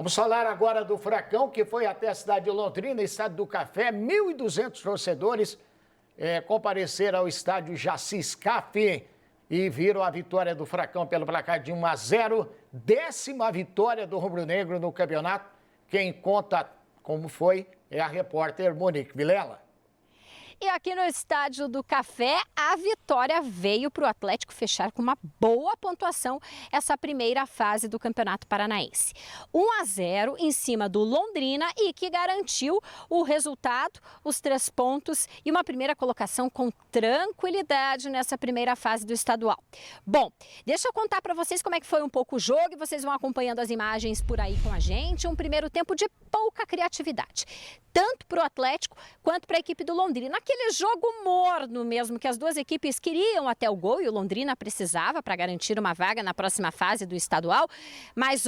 Vamos falar agora do Furacão, que foi até a cidade de Londrina, estado do Café. 1.200 torcedores compareceram ao estádio Jaci Scaff e viram a vitória do Furacão pelo placar de 1-0. 10ª vitória do Rubro Negro no campeonato. Quem conta como foi é a repórter Monique Vilela. E aqui no Estádio do Café, a vitória veio para o Atlético fechar com uma boa pontuação essa primeira fase do Campeonato Paranaense. 1-0 em cima do Londrina e que garantiu o resultado, os 3 pontos e uma primeira colocação com tranquilidade nessa primeira fase do estadual. Bom, deixa eu contar para vocês como é que foi um pouco o jogo e vocês vão acompanhando as imagens por aí com a gente. Um primeiro tempo de pouca criatividade, tanto para o Atlético quanto para a equipe do Londrina. Aquele jogo morno mesmo, que as duas equipes queriam até o gol e o Londrina precisava para garantir uma vaga na próxima fase do estadual. Mas,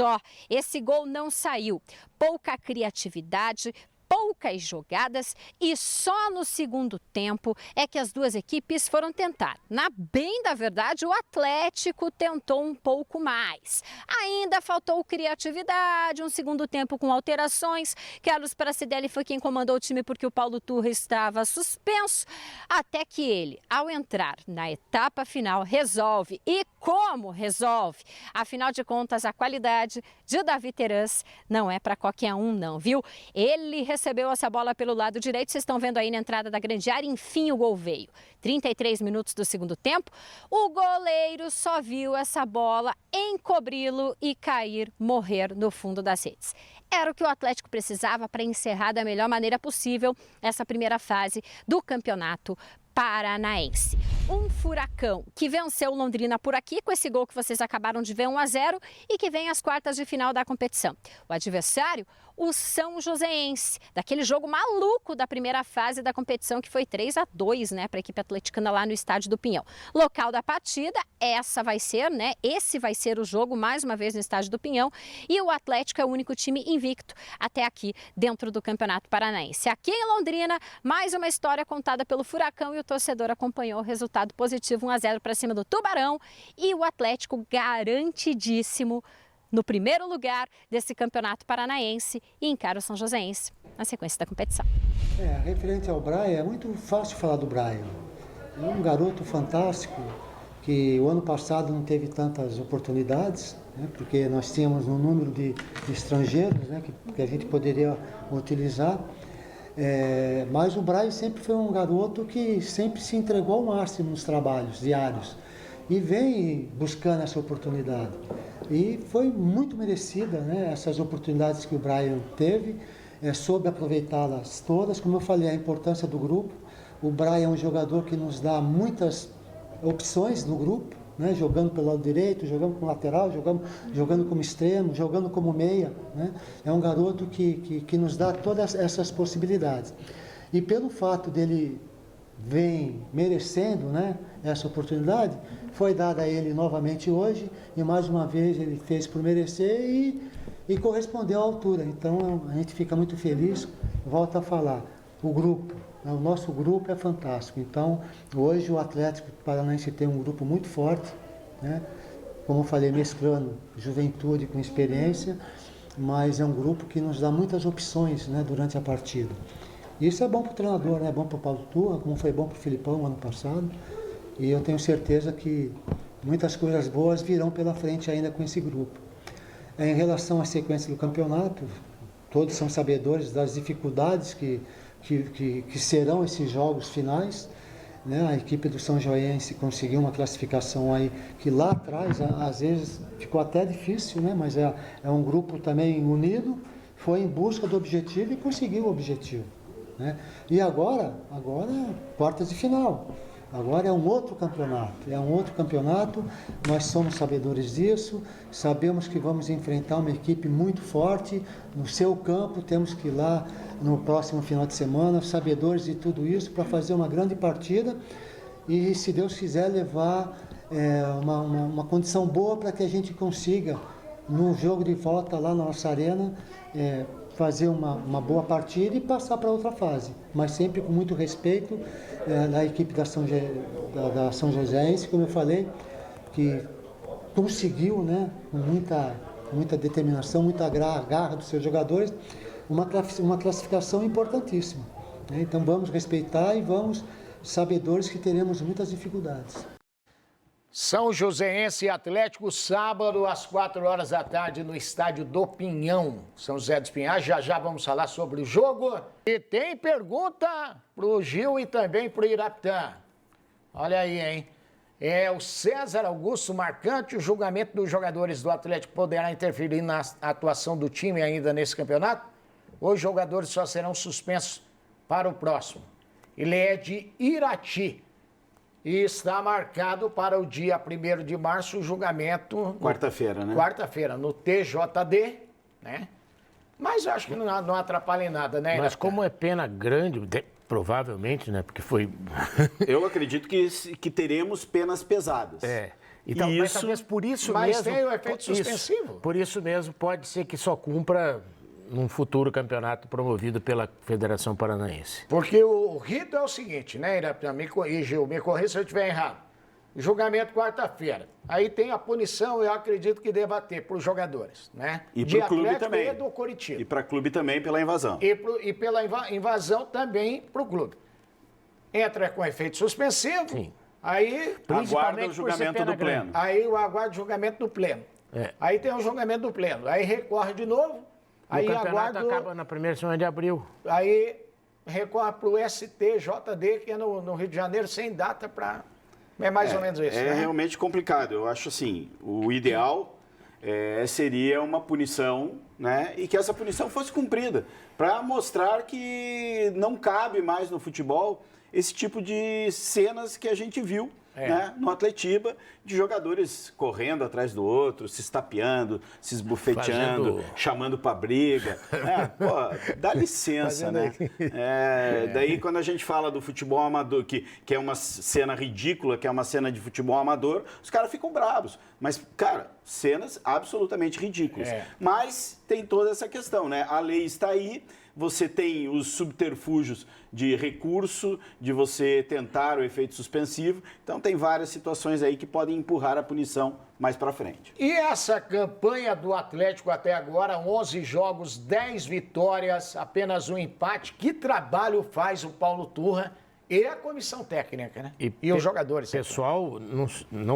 esse gol não saiu. Pouca criatividade, poucas jogadas e só no segundo tempo é que as duas equipes foram tentar. Na bem da verdade, o Atlético tentou um pouco mais. Ainda faltou criatividade, um segundo tempo com alterações. Carlos Pracidelli foi quem comandou o time porque o Paulo Turra estava suspenso. Até que ele, ao entrar na etapa final, resolve. E como resolve? Afinal de contas, a qualidade de Davi Terans não é para qualquer um não, viu? Ele recebeu essa bola pelo lado direito, vocês estão vendo aí na entrada da grande área, enfim o gol veio. 33 minutos do segundo tempo, o goleiro só viu essa bola encobri-lo e cair, morrer no fundo das redes. Era o que o Atlético precisava para encerrar da melhor maneira possível essa primeira fase do Campeonato Paranaense. Um Furacão que venceu o Londrina por aqui com esse gol que vocês acabaram de ver, 1-0, e que vem às quartas de final da competição. O adversário, o São Joséense, daquele jogo maluco da primeira fase da competição que foi 3-2, né, para a equipe atleticana lá no Estádio do Pinhão. Local da partida, esse vai ser o jogo mais uma vez no Estádio do Pinhão, e o Atlético é o único time invicto até aqui dentro do Campeonato Paranaense. Aqui em Londrina, mais uma história contada pelo Furacão e o torcedor acompanhou o resultado positivo, 1-0 para cima do Tubarão, e o Atlético garantidíssimo no primeiro lugar desse Campeonato Paranaense e encara o São Joséense na sequência da competição. Referente ao Brian, é muito fácil falar do Brian. É um garoto fantástico que o ano passado não teve tantas oportunidades, né, porque nós tínhamos um número de estrangeiros, né, que a gente poderia utilizar. Mas o Brian sempre foi um garoto que sempre se entregou ao máximo nos trabalhos diários e vem buscando essa oportunidade. E foi muito merecida, né, essas oportunidades que o Brian teve, soube aproveitá-las todas. Como eu falei, a importância do grupo. O Brian é um jogador que nos dá muitas opções no grupo, né, jogando pelo lado direito, jogando como lateral, jogando como extremo, jogando como meia, né? É um garoto que nos dá todas essas possibilidades. E pelo fato dele vem merecendo, né, essa oportunidade, foi dada a ele novamente hoje, e mais uma vez ele fez por merecer e correspondeu à altura. Então a gente fica muito feliz. Volto a falar, o grupo, o nosso grupo é fantástico. Então, hoje o Atlético Paranaense tem um grupo muito forte, né? Como eu falei, mesclando juventude com experiência, mas é um grupo que nos dá muitas opções, né, durante a partida. Isso é bom para o treinador, né? É bom para o Paulo Turra, como foi bom para o Filipão ano passado, e eu tenho certeza que muitas coisas boas virão pela frente ainda com esse grupo. Em relação à sequência do campeonato, todos são sabedores das dificuldades que serão esses jogos finais, né? A equipe do São Joséense conseguiu uma classificação aí que lá atrás, às vezes, ficou até difícil, né? Mas é um grupo também unido, foi em busca do objetivo e conseguiu o objetivo, né? E agora quartas de final. Agora é um outro campeonato, nós somos sabedores disso, sabemos que vamos enfrentar uma equipe muito forte no seu campo, temos que ir lá no próximo final de semana, sabedores de tudo isso, para fazer uma grande partida e, se Deus quiser, levar uma condição boa para que a gente consiga, no jogo de volta lá na nossa arena, fazer uma boa partida e passar para outra fase, mas sempre com muito respeito da equipe da São Joséense, como eu falei, que conseguiu, né, com muita determinação, muita garra dos seus jogadores, uma classificação importantíssima. Né? Então vamos respeitar e vamos sabedores que teremos muitas dificuldades. São Joséense e Atlético, sábado, às 4h no estádio do Pinhão, São José dos Pinhais. Já vamos falar sobre o jogo. E tem pergunta pro Gil e também pro Irapitã. Olha aí, hein? O César Augusto marcante, o julgamento dos jogadores do Atlético poderá interferir na atuação do time ainda nesse campeonato? Os jogadores só serão suspensos para o próximo. Ele é de Irati. E está marcado para o dia 1º de março o julgamento... Quarta-feira, né? Quarta-feira, no TJD, né? Mas eu acho que não atrapalha em nada, né? Mas como é pena grande, provavelmente, né? Porque foi... Eu acredito que teremos penas pesadas. Então, mas talvez por isso mas mesmo... Mas tem o efeito suspensivo. Por isso mesmo pode ser que só cumpra num futuro campeonato promovido pela Federação Paranaense. Porque o rito é o seguinte, né, Irapitã? Me corrija se eu estiver errado. Julgamento quarta-feira. Aí tem a punição, eu acredito que deva ter para os jogadores, né? E para o clube também. E do Coritiba. E para o clube também pela invasão. E pela invasão também para o clube. Entra com efeito suspensivo, Sim. Aí... Aguarda o julgamento do pleno. Aí aguarda o julgamento do pleno. Aí tem o julgamento do pleno. Aí recorre de novo. Aí o campeonato acaba na primeira semana de abril. Aí recorre para o STJD, que é no Rio de Janeiro, sem data para... É mais ou menos isso, né? Realmente complicado. Eu acho assim, o ideal seria uma punição, né? E que essa punição fosse cumprida, para mostrar que não cabe mais no futebol esse tipo de cenas que a gente viu, né, no Atletiba, de jogadores correndo atrás do outro, se estapeando, se esbufeteando, chamando para briga. Pô, dá licença, né? Daí, quando a gente fala do futebol amador, que é uma cena ridícula, que é uma cena de futebol amador, os caras ficam bravos. Mas, cara, cenas absolutamente ridículas. Mas tem toda essa questão, né? A lei está aí, você tem os subterfúgios de recurso, de você tentar o efeito suspensivo. Então, tem várias situações aí que podem empurrar a punição mais para frente. E essa campanha do Atlético até agora, 11 jogos, 10 vitórias, apenas um empate. Que trabalho faz o Paulo Turra e a comissão técnica, né? E os jogadores. Pessoal, não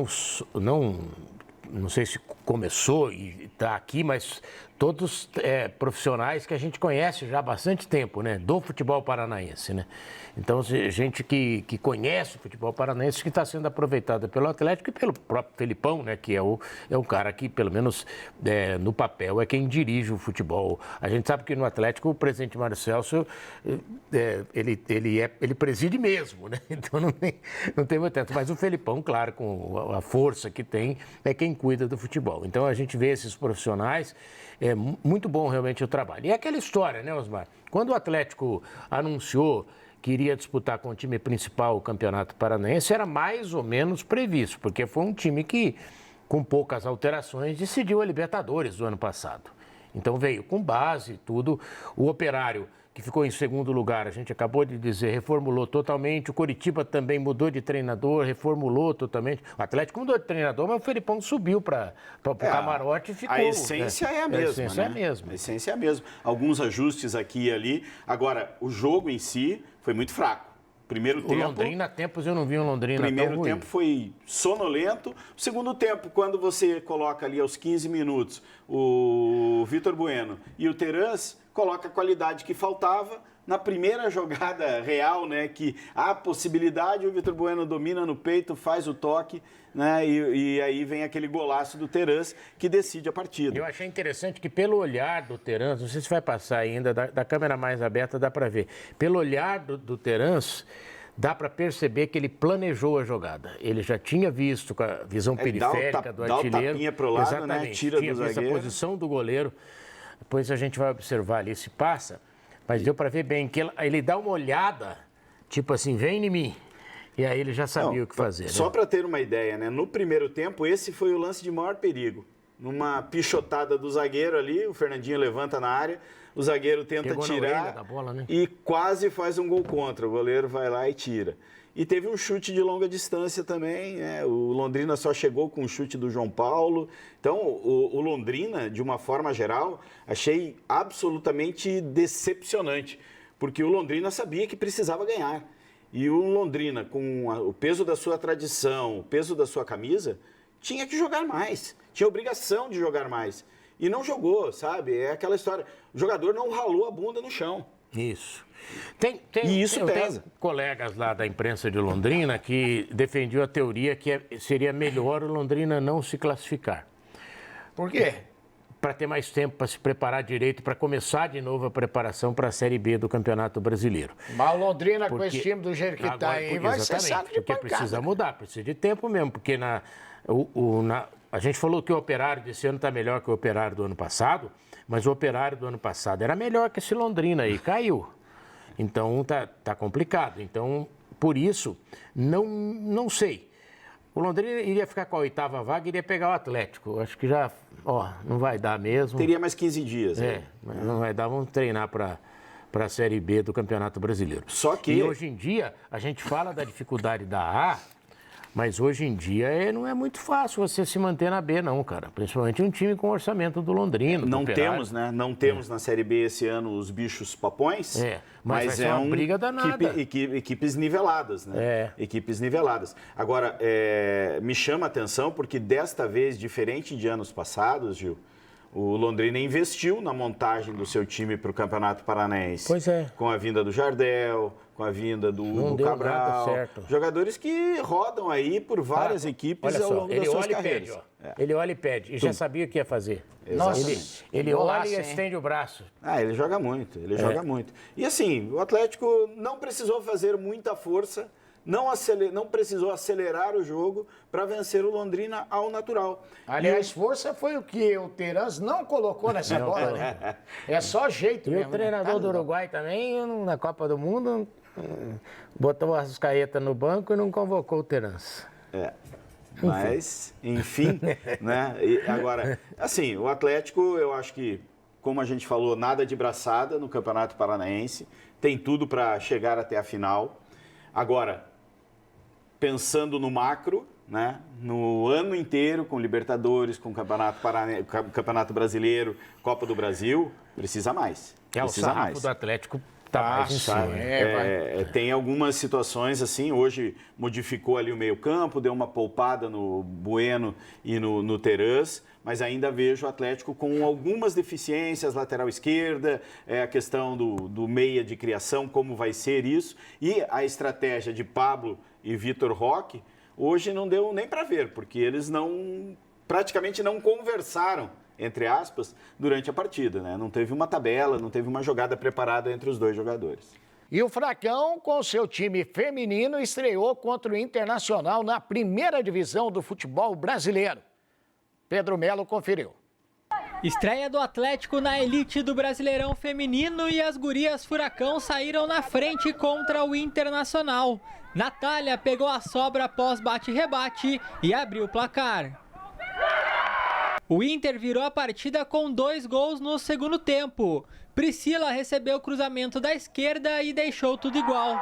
sei se começou e está aqui, mas todos profissionais que a gente conhece já há bastante tempo, né? Do futebol paranaense, né? Então, gente que conhece o futebol paranaense, que está sendo aproveitada pelo Atlético e pelo próprio Felipão, né? Que é um cara que, pelo menos no papel, é quem dirige o futebol. A gente sabe que no Atlético o presidente Mário Celso, ele preside mesmo, né? Então não tem muito tempo. Mas o Felipão, claro, com a força que tem, é quem cuida do futebol. Então a gente vê esses profissionais, é muito bom realmente o trabalho. E é aquela história, né, Osmar? Quando o Atlético anunciou que iria disputar com o time principal o Campeonato Paranaense, era mais ou menos previsto, porque foi um time que, com poucas alterações, decidiu a Libertadores do ano passado. Então veio com base e tudo. O Operário, que ficou em segundo lugar, a gente acabou de dizer, reformulou totalmente. O Coritiba também mudou de treinador, reformulou totalmente. O Atlético mudou de treinador, mas o Felipão subiu para o camarote e ficou. A essência é a mesma. A essência é a mesma. A essência é a mesma. Alguns ajustes aqui e ali. Agora, o jogo em si foi muito fraco. Primeiro tempo... Londrina, tempos eu não vi um Londrina tão ruim. Primeiro tempo foi sonolento. Segundo tempo, quando você coloca ali aos 15 minutos o Vitor Bueno e o Terans, coloca a qualidade que faltava. Na primeira jogada real, né, que há possibilidade, o Vitor Bueno domina no peito, faz o toque, né, e aí vem aquele golaço do Terans que decide a partida. Eu achei interessante que pelo olhar do Terans, não sei se vai passar ainda, da câmera mais aberta dá para ver, pelo olhar do Terans, dá para perceber que ele planejou a jogada. Ele já tinha visto com a visão periférica do artilheiro. Dá o tapinha pro lado, exatamente, né, tira tinha do visto zagueiro. a posição do goleiro. Depois a gente vai observar ali se passa. Mas deu para ver bem que ele dá uma olhada, tipo assim, vem em mim. E aí ele já sabia o que fazer. Só né? para ter uma ideia, né? No primeiro tempo, esse foi o lance de maior perigo. numa pichotada do zagueiro ali, o Fernandinho levanta na área, o zagueiro tenta tirar da bola, né? E quase faz um gol contra, o goleiro vai lá e tira. E teve um chute de longa distância também, né? O Londrina só chegou com o chute do João Paulo. Então, o Londrina, de uma forma geral, achei absolutamente decepcionante, porque o Londrina sabia que precisava ganhar. E o Londrina, com o peso da sua tradição, o peso da sua camisa, tinha que jogar mais, tinha obrigação de jogar mais. E não jogou, sabe? É aquela história, o jogador não ralou a bunda no chão. Isso. E isso pesa. Tem colegas lá da imprensa de Londrina que defendiam a teoria que seria melhor o Londrina não se classificar. Por quê? Para ter mais tempo para se preparar direito, para começar de novo a preparação para a Série B do Campeonato Brasileiro. Mas o Londrina, com esse time do jeito que está aí, vai ser saco de porque pancada. precisa mudar, precisa de tempo mesmo, porque a gente falou que o Operário desse ano está melhor que o Operário do ano passado, mas o Operário do ano passado era melhor que esse Londrina aí, caiu. Então tá complicado. Então, por isso, não sei. O Londrina iria ficar com a 8ª vaga e iria pegar o Atlético. Acho que já, não vai dar mesmo. Teria mais 15 dias. Mas não vai dar, vamos treinar para a Série B do Campeonato Brasileiro. Só que... E hoje em dia, a gente fala da dificuldade da A, mas hoje em dia não é muito fácil você se manter na B, não, cara. Principalmente um time com orçamento do Londrina. Não temos, né? Não temos na Série B esse ano os bichos papões. Mas é uma briga danada. Equipes niveladas, né? Equipes niveladas. Agora, me chama a atenção porque desta vez, diferente de anos passados, Gil, o Londrina investiu na montagem do seu time para o Campeonato Paranaense. Pois é. Com a vinda do Jardel, com a vinda do Hugo Cabral. Certo. Jogadores que rodam aí por várias equipes ao longo das suas carreiras. Ele olha e pede. E já sabia o que ia fazer. Nossa, ele olha e estende o braço. Ele joga muito, joga muito. E assim, o Atlético não precisou fazer muita força, não precisou acelerar o jogo para vencer o Londrina ao natural. Aliás, força foi o que o Terans não colocou nessa bola, né? É só jeito mesmo. E o treinador do Uruguai também, na Copa do Mundo, botou a Arrascaeta no banco e não convocou o Terans. Mas, enfim, né? E agora, assim, o Atlético, eu acho que, como a gente falou, nada de braçada no Campeonato Paranaense, tem tudo para chegar até a final. Agora, pensando no macro, né? No ano inteiro, com Libertadores, com Campeonato Brasileiro, Copa do Brasil, precisa mais. O sarrafo do Atlético está mais em cima. Tem algumas situações assim, hoje modificou ali o meio-campo, deu uma poupada no Bueno e no Terans, mas ainda vejo o Atlético com algumas deficiências, lateral esquerda, a questão do meia de criação, como vai ser isso, e a estratégia de Pablo e Vitor Roque, hoje não deu nem para ver, porque eles praticamente não conversaram, entre aspas, durante a partida, né? Não teve uma tabela, não teve uma jogada preparada entre os dois jogadores. E o Fracão, com seu time feminino, estreou contra o Internacional na primeira divisão do futebol brasileiro. Pedro Melo conferiu. Estreia do Atlético na elite do Brasileirão Feminino e as gurias Furacão saíram na frente contra o Internacional. Natália pegou a sobra após bate-rebate e abriu o placar. O Inter virou a partida com 2 gols no segundo tempo. Priscila recebeu o cruzamento da esquerda e deixou tudo igual.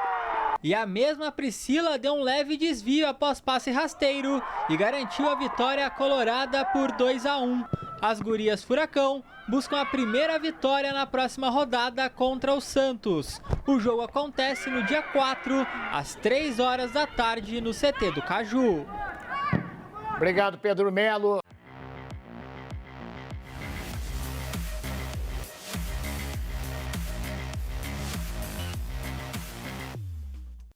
E a mesma Priscila deu um leve desvio após passe rasteiro e garantiu a vitória colorada por 2-1. As gurias Furacão buscam a primeira vitória na próxima rodada contra o Santos. O jogo acontece no dia 4, às 3 horas da tarde, no CT do Caju. Obrigado, Pedro Melo.